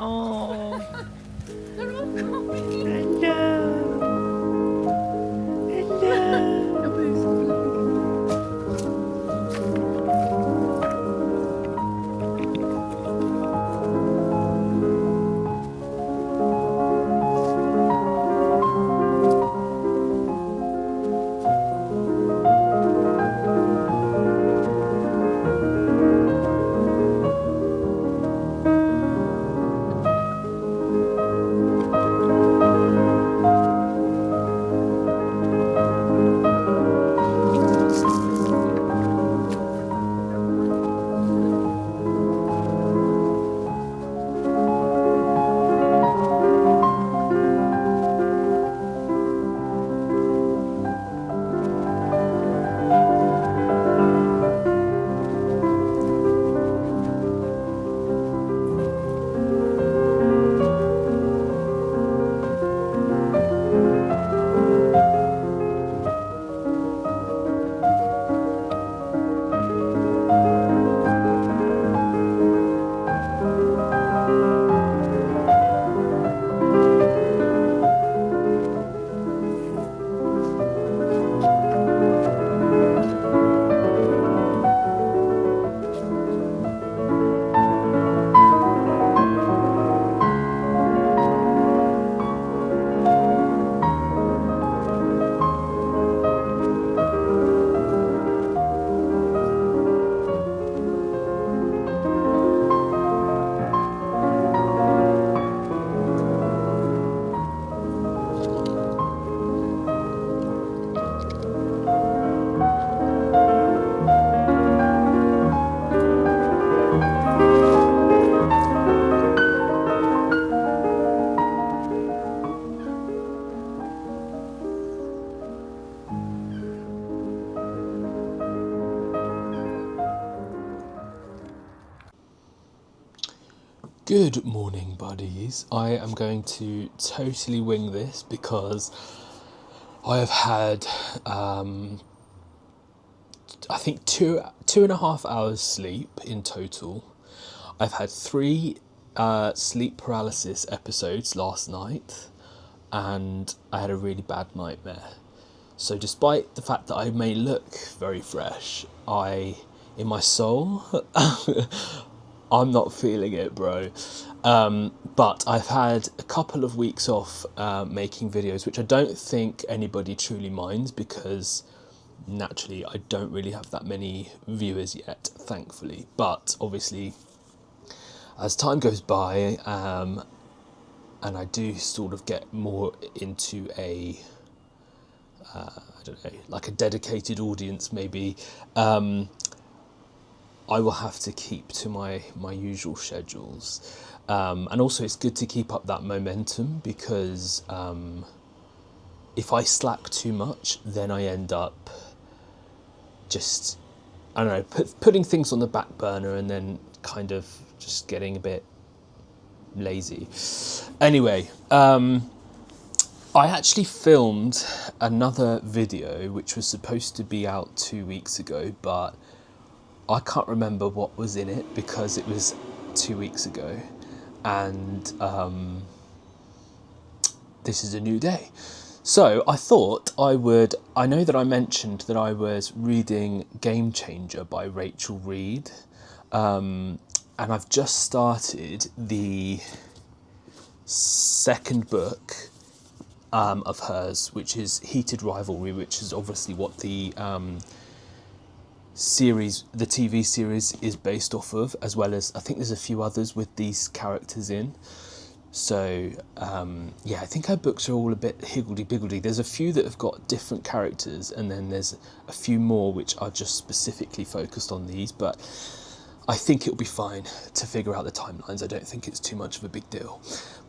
Oh. They're all coming. Hello. Hello. Nobody's coming. Good morning, buddies. I am going to totally wing this because I have had, I think two and a half hours sleep in total. I've had 3 sleep paralysis episodes last night, and I had a really bad nightmare. So despite the fact that I may look very fresh, in my soul, I'm not feeling it, bro. But I've had a couple of weeks off making videos, which I don't think anybody truly minds because naturally I don't really have that many viewers yet, thankfully. But obviously, as time goes by, and I do sort of get more into I don't know, like a dedicated audience maybe, I will have to keep to my usual schedules. And also it's good to keep up that momentum because if I slack too much, then I end up just, I don't know, putting things on the back burner and then kind of just getting a bit lazy. Anyway, I actually filmed another video which was supposed to be out 2 weeks ago, but I can't remember what was in it because it was 2 weeks ago, and this is a new day. So I thought I know that I mentioned that I was reading Game Changer by Rachel Reed, and I've just started the second book of hers, which is Heated Rivalry, which is obviously what the TV series is based off of, as well as I think there's a few others with these characters in. So yeah, I think her books are all a bit higgledy-piggledy. There's a few that have got different characters, and then there's a few more which are just specifically focused on these, but I think it'll be fine to figure out the timelines. I don't think it's too much of a big deal.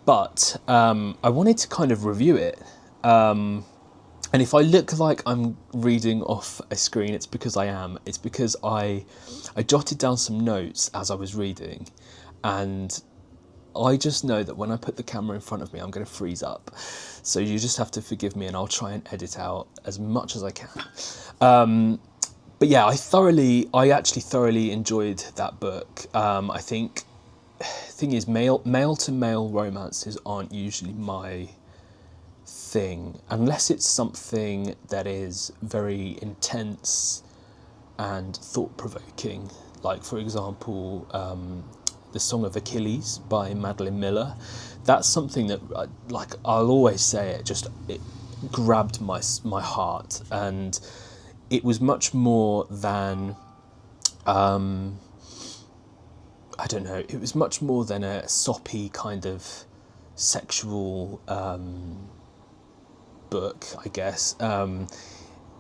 But I wanted to kind of review it. And if I look like I'm reading off a screen, it's because I am. It's because I jotted down some notes as I was reading, and I just know that when I put the camera in front of me, I'm going to freeze up. So you just have to forgive me, and I'll try and edit out as much as I can. But yeah, I actually thoroughly enjoyed that book. I think thing is, male to male romances aren't usually my thing, unless it's something that is very intense and thought-provoking, like for example the Song of Achilles by Madeline Miller. That's something that, like, I'll always say it grabbed my heart, and it was much more than I don't know, it was much more than a soppy kind of sexual book, I guess.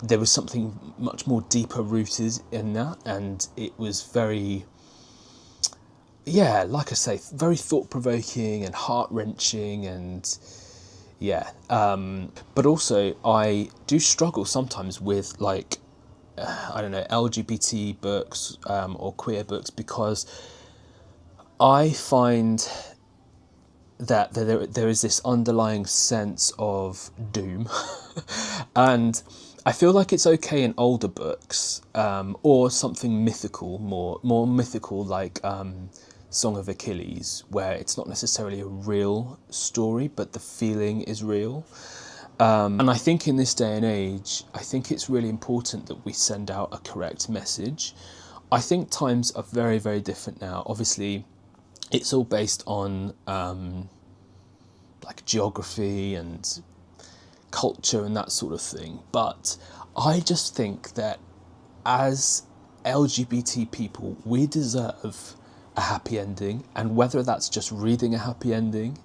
There was something much more deeper rooted in that, and it was very, yeah, like I say, very thought-provoking and heart-wrenching, and yeah. But also, I do struggle sometimes with, like, I don't know, LGBT books or queer books, because I find that there is this underlying sense of doom, and I feel like it's okay in older books, or something mythical, more mythical, like Song of Achilles, where it's not necessarily a real story, but the feeling is real. And I think in this day and age, I think it's really important that we send out a correct message. I think times are very, very different now. Obviously, it's all based on like geography and culture and that sort of thing. But I just think that as LGBT people, we deserve a happy ending, and whether that's just reading a happy ending,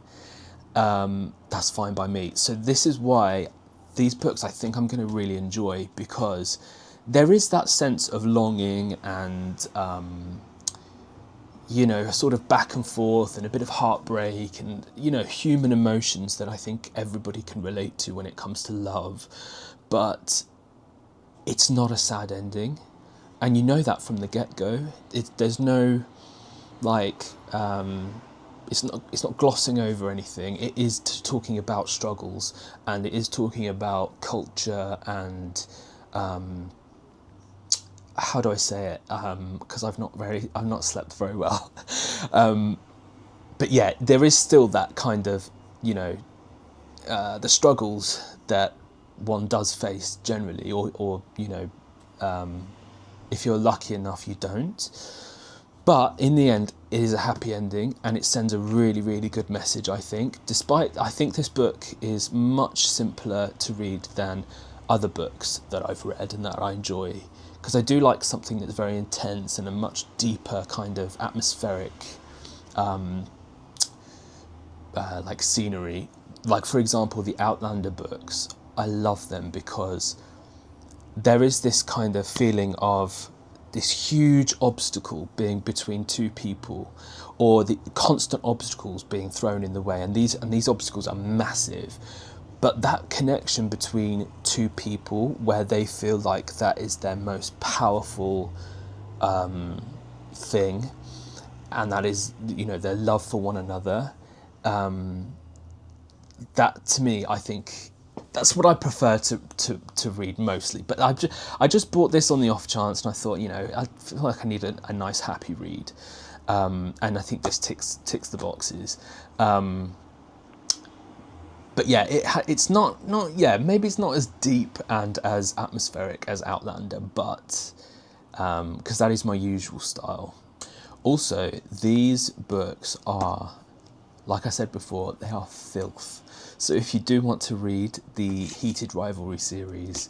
that's fine by me. So this is why these books I think I'm going to really enjoy, because there is that sense of longing and you know, a sort of back and forth and a bit of heartbreak and, you know, human emotions that I think everybody can relate to when it comes to love. But it's not a sad ending, and you know that from the get-go. There's no, like, it's not glossing over anything. It is talking about struggles, and it is talking about culture and how do I say it? Because I've not slept very well. But yeah, there is still that kind of, you know, the struggles that one does face generally, or you know, if you're lucky enough, you don't. But in the end, it is a happy ending, and it sends a really, really good message, I think. I think this book is much simpler to read than other books that I've read and that I enjoy, because I do like something that's very intense and a much deeper kind of atmospheric, like scenery. Like, for example, the Outlander books, I love them because there is this kind of feeling of this huge obstacle being between two people, or the constant obstacles being thrown in the way, and these obstacles are massive. But that connection between two people, where they feel like that is their most powerful thing, and that is, you know, their love for one another, that to me, I think that's what I prefer to read mostly. But I just bought this on the off chance, and I thought, you know, I feel like I need a nice happy read, and I think this ticks the boxes. But yeah, it's not yeah, maybe it's not as deep and as atmospheric as Outlander, but because that is my usual style. Also, these books are, like I said before, they are filth. So if you do want to read the Heated Rivalry series,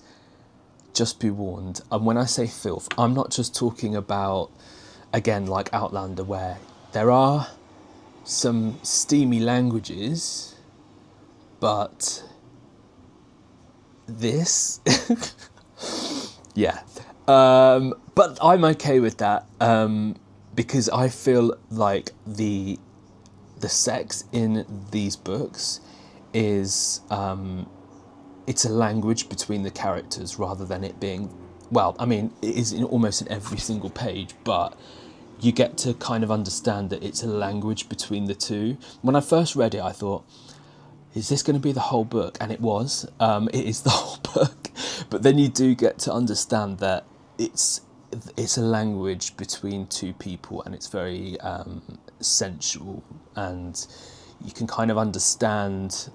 just be warned. And when I say filth, I'm not just talking about, again, like Outlander, where there are some steamy languages, but this, yeah. But I'm okay with that, because I feel like the sex in these books is, it's a language between the characters rather than it being, well, I mean, it is almost in every single page, but you get to kind of understand that it's a language between the two. When I first read it, I thought, is this going to be the whole book? And it was. It is the whole book. But then you do get to understand that it's a language between two people, and it's very sensual, and you can kind of understand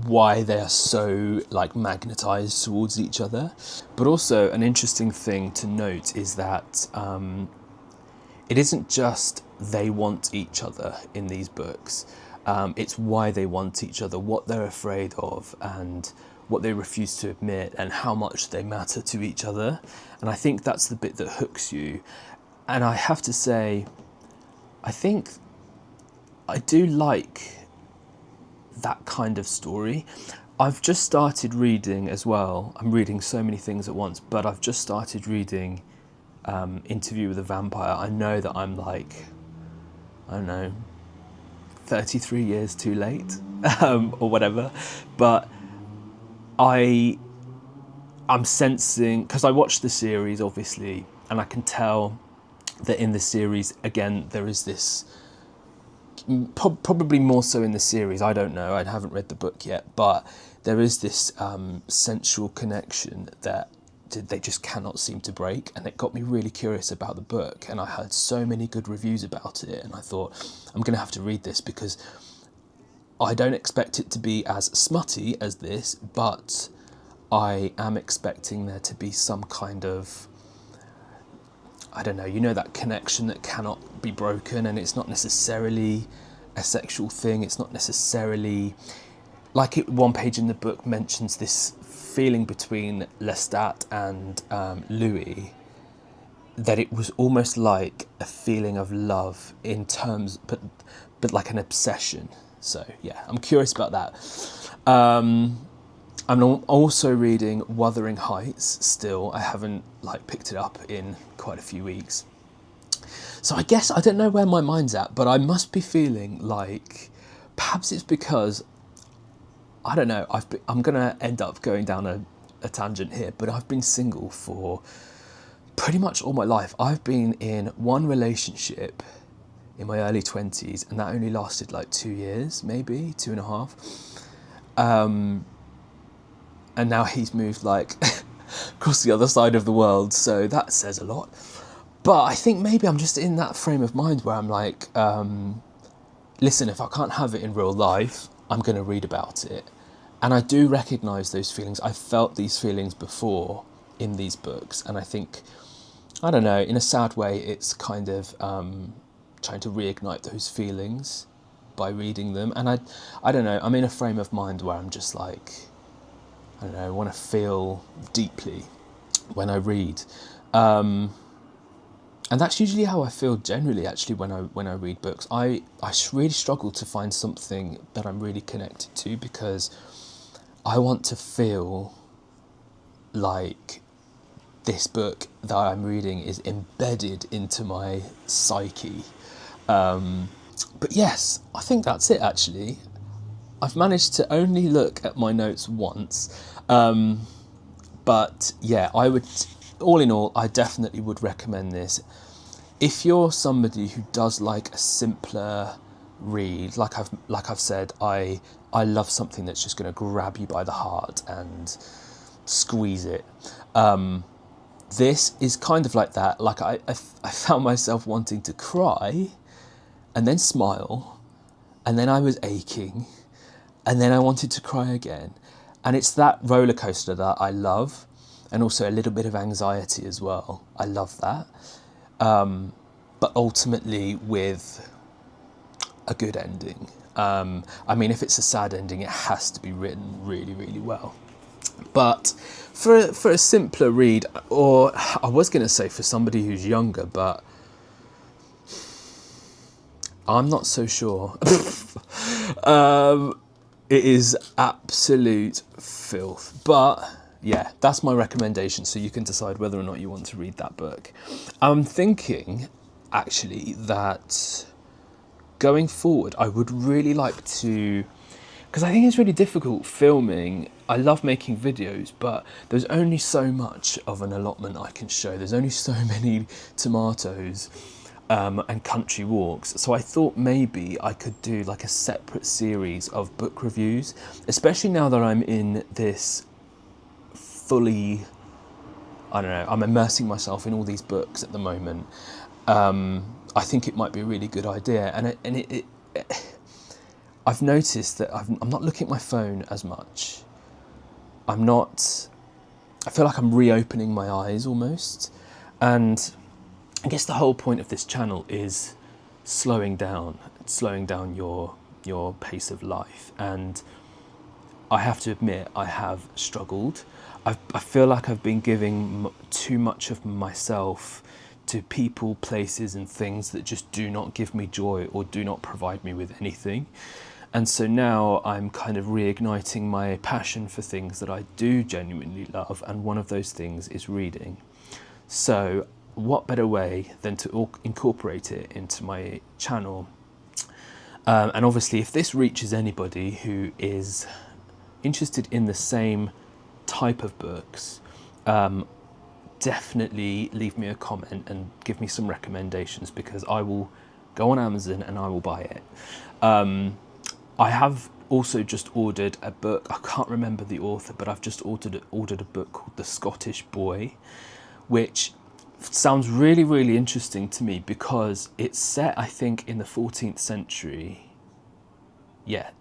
why they are so like magnetized towards each other. But also an interesting thing to note is that it isn't just they want each other in these books, it's why they want each other, what they're afraid of, and what they refuse to admit, and how much they matter to each other. And I think that's the bit that hooks you. And I have to say, I think I do like that kind of story. I've just started reading as well. I'm reading so many things at once, but I've just started reading Interview with a Vampire. I know that I'm like, I don't know, 33 years too late, or whatever, but I'm sensing, because I watched the series obviously, and I can tell that in the series, again, there is this, probably more so in the series, I don't know, I haven't read the book yet, but there is this sensual connection that they just cannot seem to break, and it got me really curious about the book. And I heard so many good reviews about it, and I thought, I'm going to have to read this, because I don't expect it to be as smutty as this, but I am expecting there to be some kind of, I don't know, you know, that connection that cannot be broken, and it's not necessarily a sexual thing, it's not necessarily, like one page in the book mentions this feeling between Lestat and Louis, that it was almost like a feeling of love in terms, but like an obsession. So yeah, I'm curious about that. I'm also reading Wuthering Heights still. I haven't like picked it up in quite a few weeks. So I guess, I don't know where my mind's at, but I must be feeling like, perhaps it's because, I don't know, I'm going to end up going down a tangent here, but I've been single for pretty much all my life. I've been in one relationship in my early 20s, and that only lasted like 2 years, maybe 2.5. And now he's moved like across the other side of the world, so that says a lot. But I think maybe I'm just in that frame of mind where I'm like, listen, if I can't have it in real life, I'm going to read about it. And I do recognise those feelings. I've felt these feelings before in these books. And I think, I don't know, in a sad way, it's kind of trying to reignite those feelings by reading them. And I don't know, I'm in a frame of mind where I'm just like, I don't know, I want to feel deeply when I read. And that's usually how I feel generally, actually, when I read books. I really struggle to find something that I'm really connected to, because I want to feel like this book that I'm reading is embedded into my psyche. But yes, I think that's it, actually. I've managed to only look at my notes once. But yeah, I would, all in all, I definitely would recommend this. If you're somebody who does like a simpler read, like I've said, I love something that's just going to grab you by the heart and squeeze it. This is kind of like that. Like I found myself wanting to cry, and then smile, and then I was aching, and then I wanted to cry again. And it's that roller coaster that I love, and also a little bit of anxiety as well. I love that. But ultimately with a good ending. I mean, if it's a sad ending, it has to be written really, really well. But for a simpler read, or I was going to say for somebody who's younger, but I'm not so sure. It is absolute filth. But yeah, that's my recommendation, so you can decide whether or not you want to read that book. I'm thinking, actually, that going forward, I would really like to, because I think it's really difficult filming. I love making videos, but there's only so much of an allotment I can show. There's only so many tomatoes and country walks. So I thought maybe I could do like a separate series of book reviews, especially now that I'm in this fully, I don't know, I'm immersing myself in all these books at the moment. I think it might be a really good idea. And I've noticed that I'm not looking at my phone as much. I feel like I'm reopening my eyes almost. And I guess the whole point of this channel is slowing down your pace of life. And I have to admit, I have struggled. I feel like I've been giving too much of myself to people, places and things that just do not give me joy or do not provide me with anything. And so now I'm kind of reigniting my passion for things that I do genuinely love, and one of those things is reading. So what better way than to incorporate it into my channel? And obviously, if this reaches anybody who is interested in the same type of books, definitely leave me a comment and give me some recommendations, because I will go on Amazon and I will buy it. I have also just ordered a book. I can't remember the author, but I've just ordered a book called The Scottish Boy, which sounds really, really interesting to me because it's set, I think, in the 14th century. It's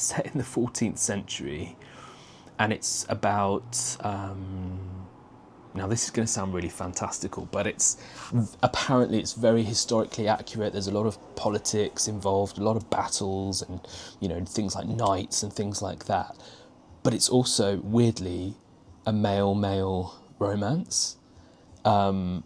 set in the 14th century, and it's about, now this is going to sound really fantastical, but apparently it's very historically accurate. There's a lot of politics involved, a lot of battles and, things like knights and things like that. But it's also, weirdly, a male-male romance. I'm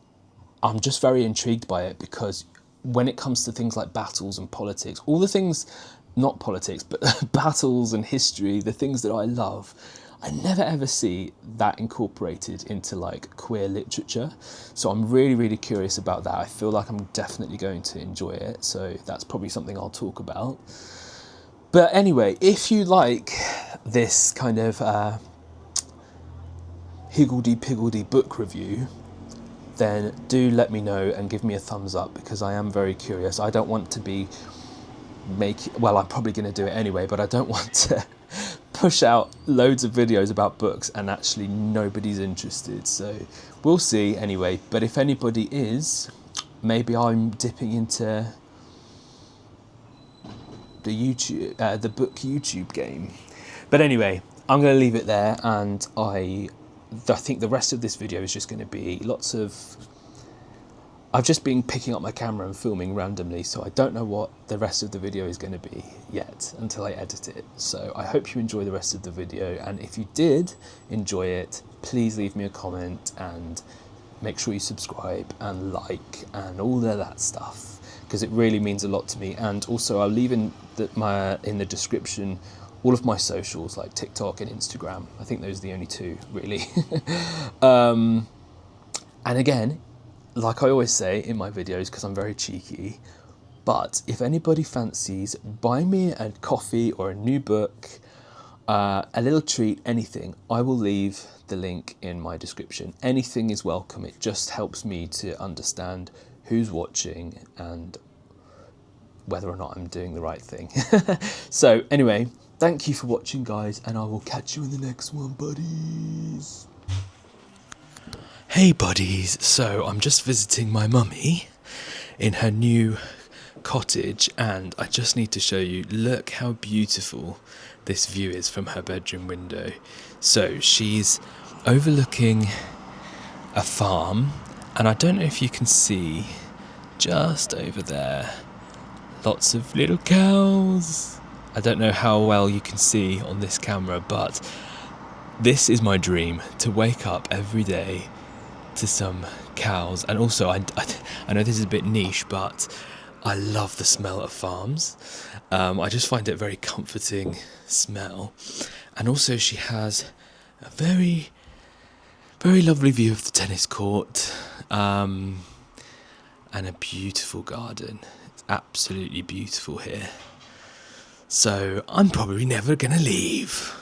just very intrigued by it, because when it comes to things like battles and politics, all the things, not politics, but battles and history, the things that I love, I never ever see that incorporated into like queer literature. So I'm really, really curious about that. I feel like I'm definitely going to enjoy it. So that's probably something I'll talk about. But anyway, if you like this kind of higgledy-piggledy book review, then do let me know and give me a thumbs up, because I am very curious. I don't want to be I'm probably going to do it anyway, but I don't want to push out loads of videos about books and actually nobody's interested. So we'll see anyway. But if anybody is, maybe I'm dipping into the book YouTube game. But anyway, I'm going to leave it there, and I think the rest of this video is just going to be I've just been picking up my camera and filming randomly, so I don't know what the rest of the video is going to be yet until I edit it. So I hope you enjoy the rest of the video, and if you did enjoy it, please leave me a comment and make sure you subscribe and like and all of that stuff, because it really means a lot to me. And also I'll leave in the description all of my socials, like TikTok and Instagram. I think those are the only two, really. And again, like I always say in my videos, because I'm very cheeky, but if anybody fancies buying me a coffee or a new book, a little treat, anything, I will leave the link in my description. Anything is welcome. It just helps me to understand who's watching and whether or not I'm doing the right thing. So anyway, thank you for watching, guys, and I will catch you in the next one, buddies. Hey buddies, so I'm just visiting my mummy in her new cottage, and I just need to show you, look how beautiful this view is from her bedroom window. So she's overlooking a farm, and I don't know if you can see just over there, lots of little cows. I don't know how well you can see on this camera, but this is my dream, to wake up every day to some cows. And also I know this is a bit niche, but I love the smell of farms. I just find it a very comforting smell. And also she has a very, very lovely view of the tennis court, and a beautiful garden. It's absolutely beautiful here. So I'm probably never gonna leave.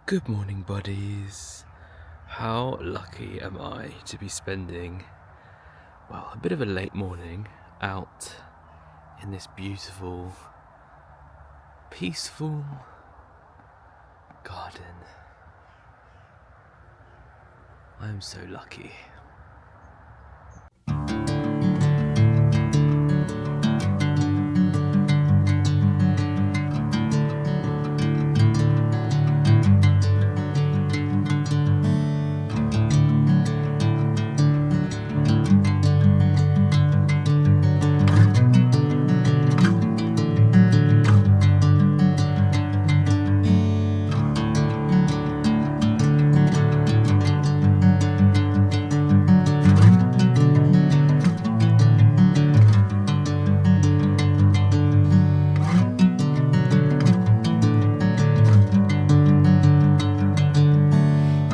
Good morning, buddies. How lucky am I to be spending, well, a bit of a late morning out in this beautiful, peaceful garden. I am so lucky.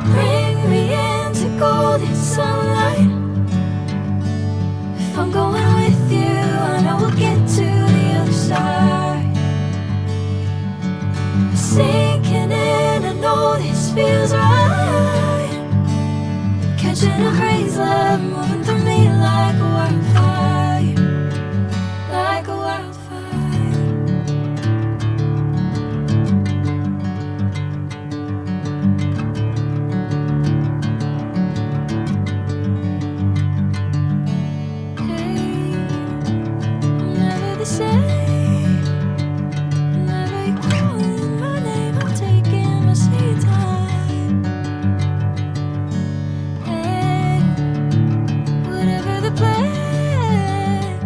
Bring me into golden sunlight. If I'm going with you, I know we'll get to the other side. Sinking in, I know this feels right. Catching a crazy love moving through me like a wildfire, like a wildfire. I'm never the same. Whenever you're calling my name, I'm taking my sweet time. Hey, whatever the plan,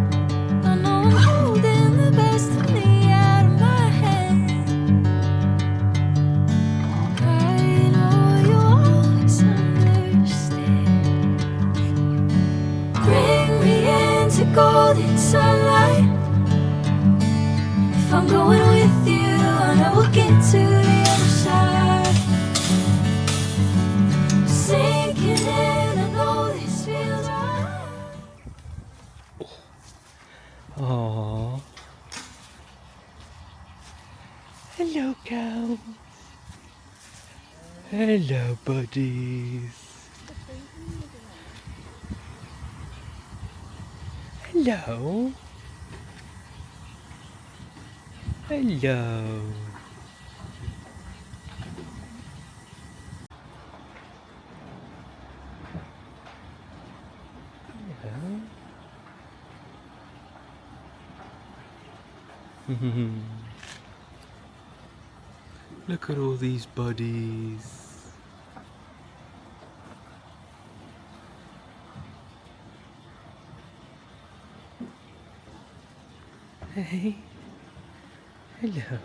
I know I'm holding the best of me out of my hand. I know you always understand. Bring me into golden sunlight. If I'm going with you, I know we'll get to the other side. Sinking in, I know this feels right. Aww. Hello, cow. Hello, buddies. Hello. Hello. Hello. Look at all these buddies. Hey. Hello.